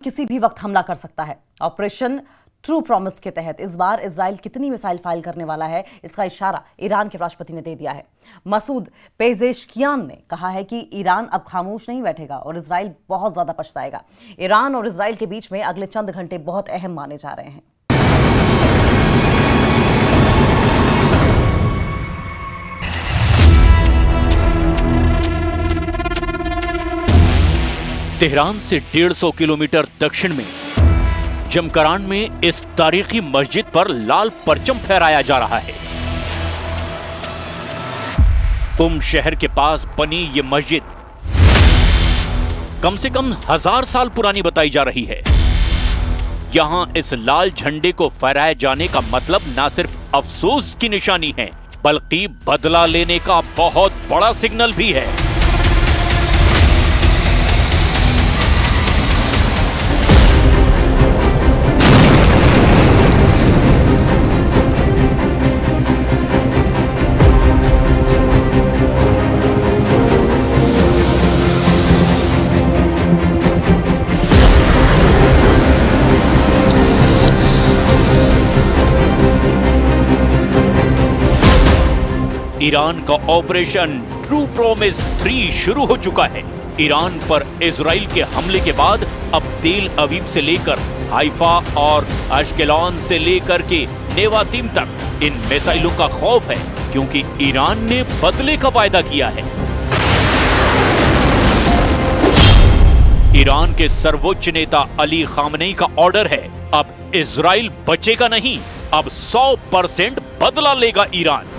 किसी भी वक्त हमला कर सकता है। ऑपरेशन ट्रू प्रॉमिस के तहत इस बार इजराइल कितनी मिसाइल फायर करने वाला है, इसका इशारा ईरान के राष्ट्रपति ने दे दिया है। मसूद पेजेश्कियान ने कहा है कि ईरान अब खामोश नहीं बैठेगा और इजराइल बहुत ज्यादा पछताएगा। ईरान और इजराइल के बीच में अगले चंद घंटे बहुत अहम माने जा रहे हैं। तेहरान से 150 किलोमीटर दक्षिण में जमकरान में इस तारीखी मस्जिद पर लाल परचम फहराया जा रहा है। शहर के पास बनी ये मस्जिद कम से कम 1000 साल पुरानी बताई जा रही है। यहां इस लाल झंडे को फहराए जाने का मतलब ना सिर्फ अफसोस की निशानी है, बल्कि बदला लेने का बहुत बड़ा सिग्नल भी है। ईरान का ऑपरेशन ट्रू प्रॉमिस 3 शुरू हो चुका है। ईरान पर इजराइल के हमले के बाद अब तेल अवीव से लेकर हाइफा और अशकेलॉन से लेकर के नेवातीम तक इन मिसाइलों का खौफ है, क्योंकि ईरान ने बदले का वायदा किया है। ईरान के सर्वोच्च नेता अली खामनेई का ऑर्डर है, अब इजराइल बचेगा नहीं, अब 100% बदला लेगा ईरान।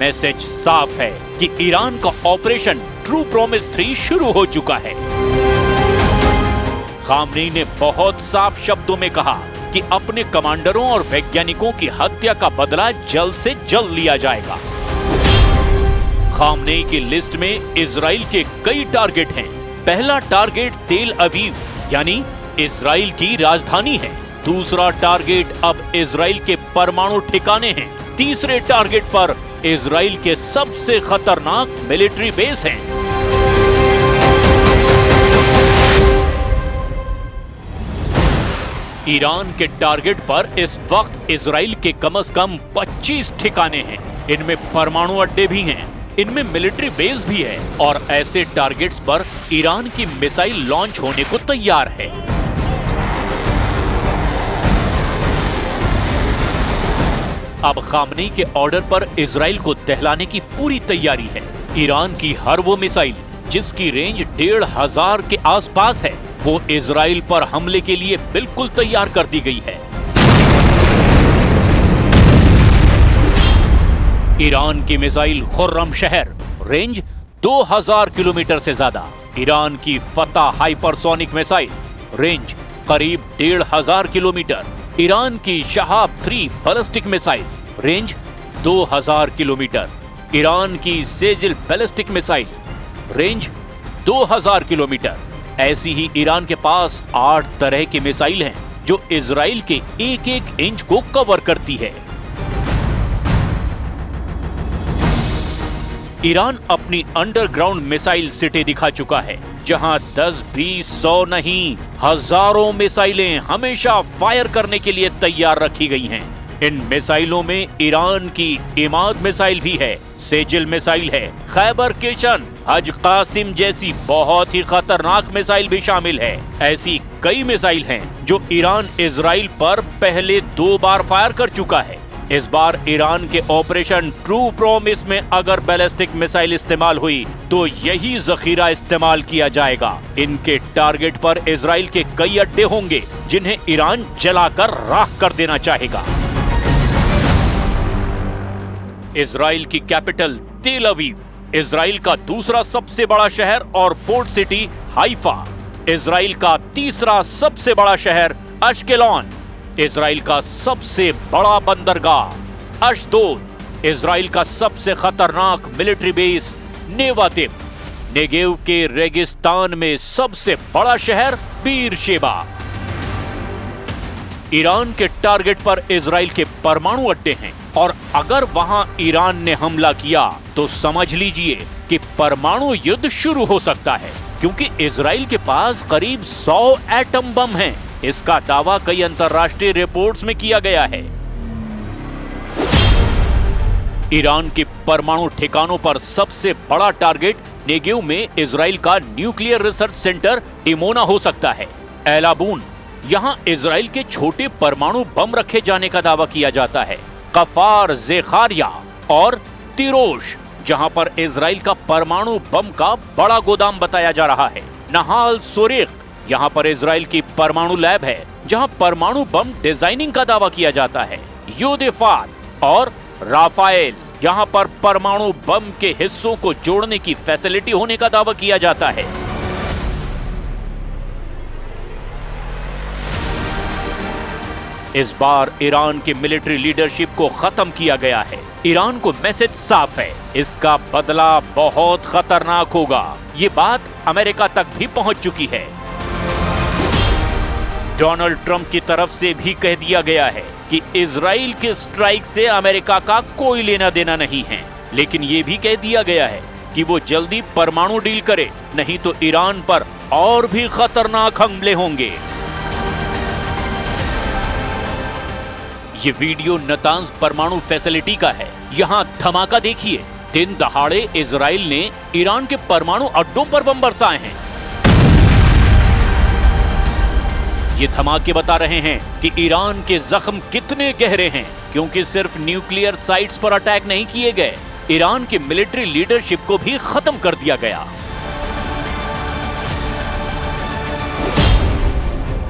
मैसेज साफ है कि ईरान का ऑपरेशन ट्रू प्रॉमिस 3 शुरू हो चुका है। खामनेई ने बहुत साफ शब्दों में कहा कि अपने कमांडरों और वैज्ञानिकों की हत्या का बदला जल्द से जल्द लिया जाएगा। खामनेई की लिस्ट में इजराइल के कई टारगेट हैं। पहला टारगेट तेल अवीव यानी इजराइल की राजधानी है। दूसरा टारगेट अब इजराइल के परमाणु ठिकाने हैं। तीसरे टारगेट पर इजराइल के सबसे खतरनाक मिलिट्री बेस हैं। ईरान के टारगेट पर इस वक्त इजराइल के कम से कम 25 ठिकाने हैं। इनमें परमाणु अड्डे भी हैं, इनमें मिलिट्री बेस भी है और ऐसे टारगेट्स पर ईरान की मिसाइल लॉन्च होने को तैयार है। अब खामनेई के ऑर्डर पर इजराइल को दहलाने की पूरी तैयारी है। ईरान की हर वो मिसाइल जिसकी रेंज 1500 के आसपास है, वो इजराइल पर हमले के लिए बिल्कुल तैयार कर दी गई है। ईरान की मिसाइल खुर्रम शहर, रेंज 2000 किलोमीटर से ज्यादा। ईरान की फतह हाइपरसोनिक मिसाइल, रेंज करीब 1500 किलोमीटर। ईरान की Shahab 3 ballistic missile, range 2000 kilometre. Iran की Sejjil ballistic missile, range 2000 kilometre. ऐसी ही ईरान के पास 8 तरह की मिसाइल हैं जो इजराइल के एक एक इंच को कवर करती है। ईरान अपनी अंडरग्राउंड मिसाइल सिटी दिखा चुका है, जहां 10, 20, 100 नहीं, हजारों मिसाइलें हमेशा फायर करने के लिए तैयार रखी गई हैं। इन मिसाइलों में ईरान की इमाद मिसाइल भी है, सेजिल मिसाइल है, खैबर केशन, हज कासिम जैसी बहुत ही खतरनाक मिसाइल भी शामिल है। ऐसी कई मिसाइल हैं जो ईरान इजराइल पर पहले 2 बार फायर कर चुका है। इस बार ईरान के ऑपरेशन ट्रू प्रॉमिस में अगर बैलिस्टिक मिसाइल इस्तेमाल हुई तो यही जखीरा इस्तेमाल किया जाएगा। इनके टारगेट पर इजराइल के कई अड्डे होंगे जिन्हें ईरान जलाकर राख कर देना चाहेगा। इजराइल की कैपिटल तेल अवीव, इजराइल का दूसरा सबसे बड़ा शहर और पोर्ट सिटी हाइफा, इजराइल का तीसरा सबसे बड़ा शहर अशकेलॉन, इजराइल का सबसे बड़ा बंदरगाह अशदोद, इजराइल का सबसे खतरनाक मिलिट्री बेस नेवातिम, नेगेव के रेगिस्तान में सबसे बड़ा शहर बीरशेबा। ईरान के टारगेट पर इजराइल के परमाणु अड्डे हैं और अगर वहां ईरान ने हमला किया तो समझ लीजिए कि परमाणु युद्ध शुरू हो सकता है, क्योंकि इजराइल के पास करीब 100 एटम बम हैं। इसका दावा कई अंतर्राष्ट्रीय रिपोर्ट्स में किया गया है। ईरान के परमाणु ठिकानों पर सबसे बड़ा टारगेट नेगेव में इजराइल का न्यूक्लियर रिसर्च सेंटर इमोना हो सकता है। एलाबून, यहां इजराइल के छोटे परमाणु बम रखे जाने का दावा किया जाता है। कफार ज़ेखारिया और तिरोश, जहां पर इजराइल का परमाणु बम का बड़ा गोदाम बताया जा रहा है। नहाल सोरेख, यहां पर इजराइल की परमाणु लैब है जहां परमाणु बम डिजाइनिंग का दावा किया जाता है। योदेफात और राफाएल, जहां पर परमाणु बम के हिस्सों को जोड़ने की फैसिलिटी होने का दावा किया जाता है। इस बार ईरान की मिलिट्री लीडरशिप को खत्म किया गया है। ईरान को मैसेज साफ है, इसका बदला बहुत खतरनाक होगा। ये बात अमेरिका तक भी पहुंच चुकी है। डोनाल्ड ट्रंप की तरफ से भी कह दिया गया है कि इजराइल के स्ट्राइक से अमेरिका का कोई लेना देना नहीं है, लेकिन यह भी कह दिया गया है कि वो जल्दी परमाणु डील करे, नहीं तो ईरान पर और भी खतरनाक हमले होंगे। ये वीडियो नतांज परमाणु फैसिलिटी का है। यहाँ धमाका देखिए। दिन दहाड़े इजराइल ने ईरान के परमाणु अड्डों पर बम बरसाए हैं। ये धमाके बता रहे हैं कि ईरान के जख्म कितने गहरे हैं, क्योंकि सिर्फ न्यूक्लियर साइट्स पर अटैक नहीं किए गए, ईरान की मिलिट्री लीडरशिप को भी खत्म कर दिया गया।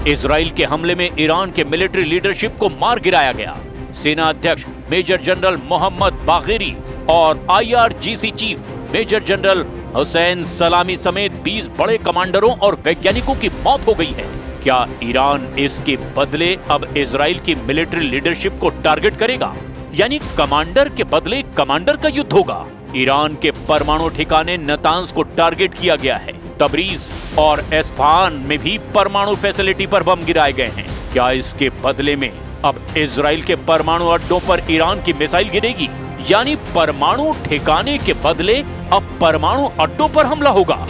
इजराइल के हमले में ईरान के मिलिट्री लीडरशिप को मार गिराया गया। सेना अध्यक्ष मेजर जनरल मोहम्मद बागेरी और IRGC chief major general Hossein Salami समेत 20 बड़े कमांडरों और वैज्ञानिकों की मौत हो गई है। क्या ईरान इसके बदले अब इजराइल की मिलिट्री लीडरशिप को टारगेट करेगा? यानी कमांडर के बदले कमांडर का युद्ध होगा। ईरान के परमाणु ठिकाने नतांज को टारगेट किया गया है। तबरीज और एस्फहान में भी परमाणु फैसिलिटी पर बम गिराए गए हैं। क्या इसके बदले में अब इजराइल के परमाणु अड्डों पर ईरान की मिसाइल गिरेगी? यानी परमाणु ठिकाने के बदले अब परमाणु अड्डों पर हमला होगा।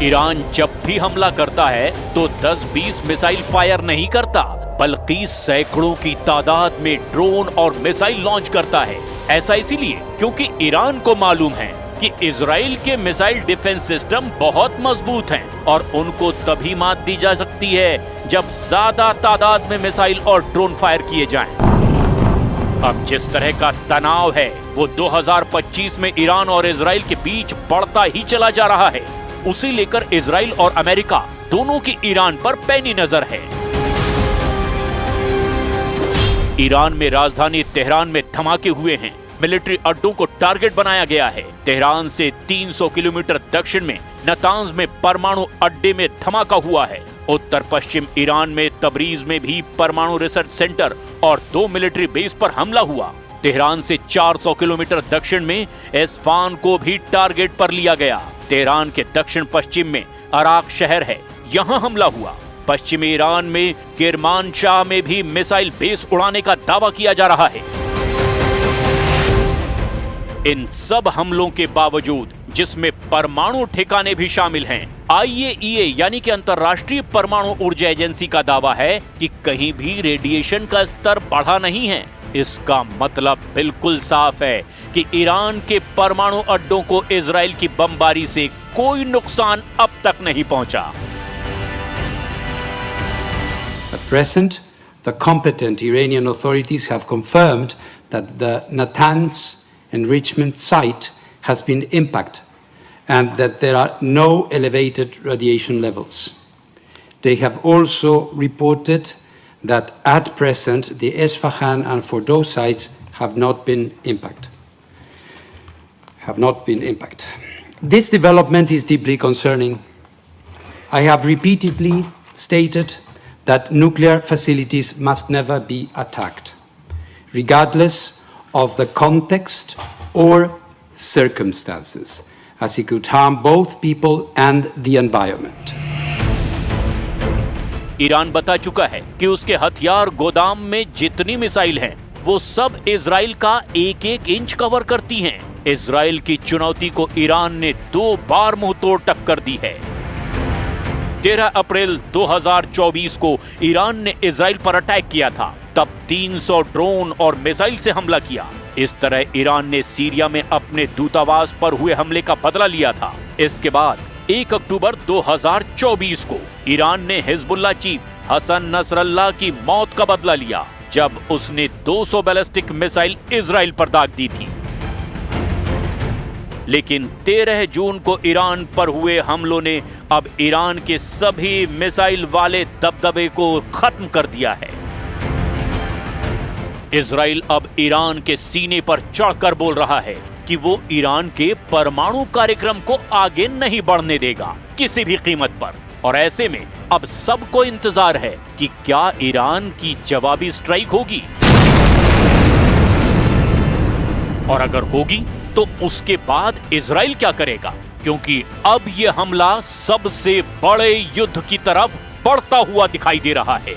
ईरान जब भी हमला करता है तो 10-20 मिसाइल फायर नहीं करता, बल्कि सैकड़ों की तादाद में ड्रोन और मिसाइल लॉन्च करता है। ऐसा इसीलिए क्योंकि ईरान को मालूम है कि इजराइल के मिसाइल डिफेंस सिस्टम बहुत मजबूत हैं और उनको तभी मात दी जा सकती है जब ज्यादा तादाद में मिसाइल और ड्रोन फायर किए जाएं। अब जिस तरह का तनाव है वो 2025 में ईरान और इजराइल के बीच बढ़ता ही चला जा रहा है। उसे लेकर इजराइल और अमेरिका दोनों की ईरान पर पैनी नजर है। ईरान में राजधानी तेहरान में धमाके हुए हैं। मिलिट्री अड्डों को टारगेट बनाया गया है। तेहरान से 300 किलोमीटर दक्षिण में नतांज में परमाणु अड्डे में धमाका हुआ है। उत्तर पश्चिम ईरान में तबरीज में भी परमाणु रिसर्च सेंटर और 2 मिलिट्री बेस पर हमला हुआ। तेहरान से 400 किलोमीटर दक्षिण में एस्फहान को भी टारगेट पर लिया गया। तेहरान के दक्षिण पश्चिम में अराक शहर है, यहाँ हमला हुआ। पश्चिमी ईरान में किरमानशाह में भी मिसाइल बेस उड़ाने का दावा किया जा रहा है। इन सब हमलों के बावजूद, जिसमें परमाणु ठिकाने भी शामिल हैं, IAEA यानी कि अंतर्राष्ट्रीय परमाणु ऊर्जा एजेंसी का दावा है कि कहीं भी रेडिएशन का स्तर बढ़ा नहीं है। इसका मतलब बिल्कुल साफ है कि ईरान के परमाणु अड्डों को इजराइल की बमबारी से कोई नुकसान अब तक नहीं पहुंचा। At present, the competent Iranian authorities have confirmed that the Natanz enrichment site has been impacted and that there are no elevated radiation levels. They have also reported that at present the Esfahan and Fordow sites have not been impacted. This development is deeply concerning. I have repeatedly stated that nuclear facilities must never be attacked, regardless of the context or circumstances, as it could harm both people and the environment. Iran बता चुका है कि उसके हथियार गोदाम में जितनी missile हैं, वो सब इजराइल का एक एक इंच कवर करती हैं। इजराइल की चुनौती को ईरान ने 2 बार मुंहतोड़ टक्कर दी है। 13 अप्रैल 2024 को ईरान ने इजराइल पर अटैक किया था। तब 300 ड्रोन और मिसाइल से हमला किया। इस तरह ईरान ने सीरिया में अपने दूतावास पर हुए हमले का बदला लिया था। इसके बाद 1 अक्टूबर 2024 को ईरान ने हिजबुल्लाह चीफ हसन नसरल्लाह की मौत का बदला लिया, जब उसने 200 बैलिस्टिक मिसाइल इजराइल पर दाग दी थी। लेकिन 13 जून को ईरान पर हुए हमलों ने अब ईरान के सभी मिसाइल वाले दबदबे को खत्म कर दिया है। इजराइल अब ईरान के सीने पर चढ़कर बोल रहा है कि वो ईरान के परमाणु कार्यक्रम को आगे नहीं बढ़ने देगा किसी भी कीमत पर। और ऐसे में अब सबको इंतजार है कि क्या ईरान की जवाबी स्ट्राइक होगी, और अगर होगी तो उसके बाद इजराइल क्या करेगा, क्योंकि अब यह हमला सबसे बड़े युद्ध की तरफ बढ़ता हुआ दिखाई दे रहा है।